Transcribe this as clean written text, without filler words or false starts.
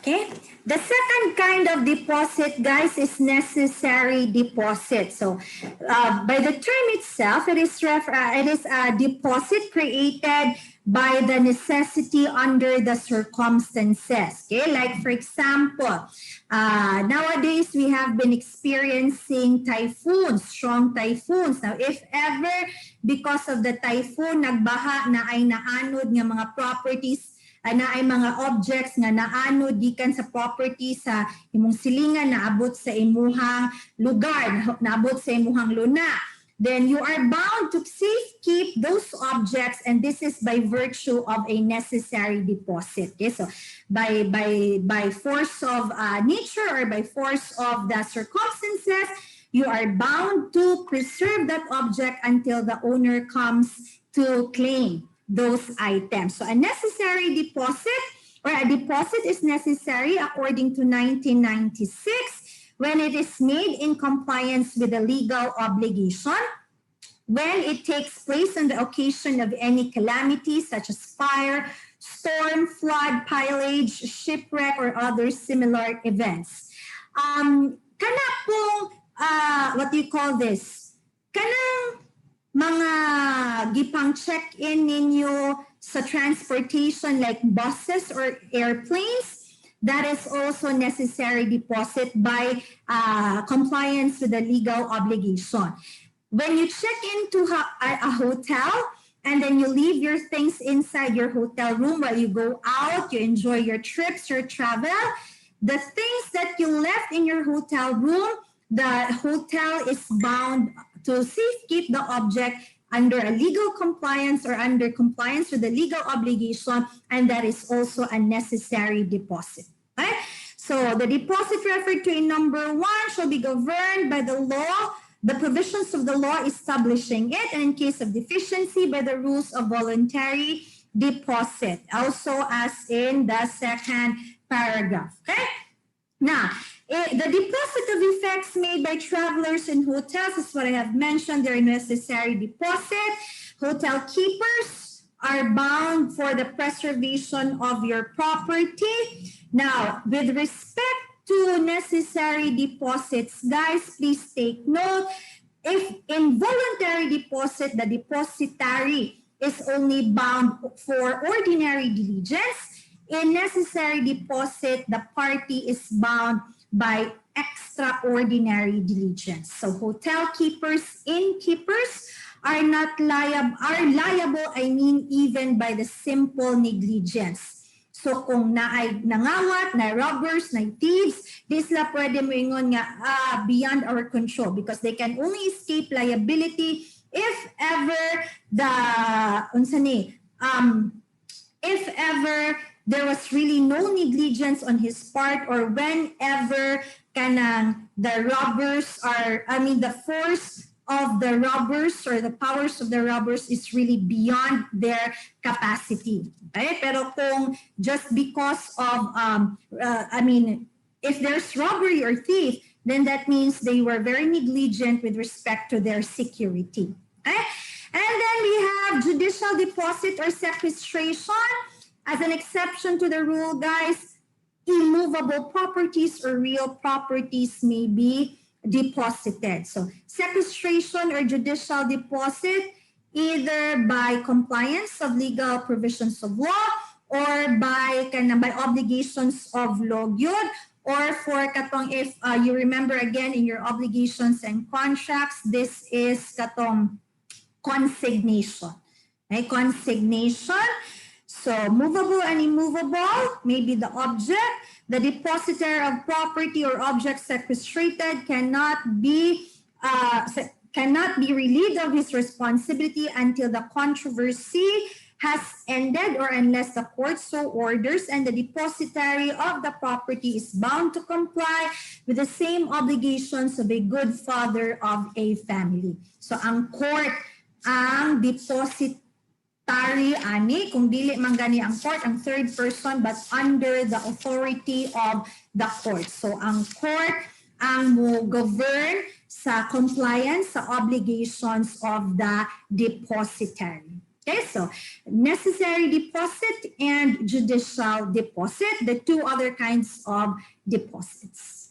Okay, the second kind of deposit, guys, is necessary deposit. So, by the term itself, it is a deposit created by the necessity under the circumstances. Okay, like for example, nowadays we have been experiencing typhoons, strong typhoons. Now, if ever because of the typhoon nagbaha na ay naanod nga mga properties na ay mga objects nga naano gikan sa property sa imong silingan naabot sa imuhang lugar, naabot sa imuhang luna, then you are bound to safekeep those objects, and this is by virtue of a necessary deposit. Okay, so by force of nature or by force of the circumstances, you are bound to preserve that object until the owner comes to claim those items. So a necessary deposit or a deposit is necessary according to 1996 when it is made in compliance with a legal obligation, when it takes place on the occasion of any calamity such as fire, storm, flood, pillage, shipwreck, or other similar events. Kana pong, what do you call this? Kanang mga gipang check-in ninyo sa transportation like buses or airplanes, that is also necessary deposit by compliance with the legal obligation. When you check into a hotel and then you leave your things inside your hotel room while you go out, you enjoy your trips, your travel, the things that you left in your hotel room, the hotel is bound to safekeep the object under a legal compliance or under compliance with the legal obligation, and that is also a necessary deposit. Okay? So the deposit referred to in number 1 shall be governed by the law, the provisions of the law establishing it, and in case of deficiency by the rules of voluntary deposit, also as in the second paragraph. Okay? Now, the deposit of effects made by travelers in hotels is what I have mentioned. They're necessary deposit. Hotel keepers are bound for the preservation of your property. Now, with respect to necessary deposits, guys, please take note. If in voluntary deposit, the depositary is only bound for ordinary diligence, in necessary deposit, the party is bound by extraordinary diligence. So hotel keepers, innkeepers are liable, I mean, even by the simple negligence. So kung naay nangawat, na robbers, na thieves, di sila pwede mo ingon nga beyond our control because they can only escape liability if ever if ever there was really no negligence on his part, or whenever the robbers are, the force of the robbers or the powers of the robbers is really beyond their capacity. Okay? Pero kung just because of, if there's robbery or thief, then that means they were very negligent with respect to their security. Okay? And then we have judicial deposit or sequestration. As an exception to the rule, guys, immovable properties or real properties may be deposited. So sequestration or judicial deposit, either by compliance of legal provisions of law or by obligations of law gyud, or for katong if you remember again in your obligations and contracts, this is katong consignation. Okay? Consignation. So movable and immovable may be the object. The depositor of property or object sequestrated cannot be relieved of his responsibility until the controversy has ended or unless the court so orders, and the depositary of the property is bound to comply with the same obligations of a good father of a family. So ang court ang depositary ani, kung dili man gani ang court, ang third person, but under the authority of the court. So ang court ang mo govern sa compliance sa obligations of the depositary. Okay, so necessary deposit and judicial deposit, the two other kinds of deposits.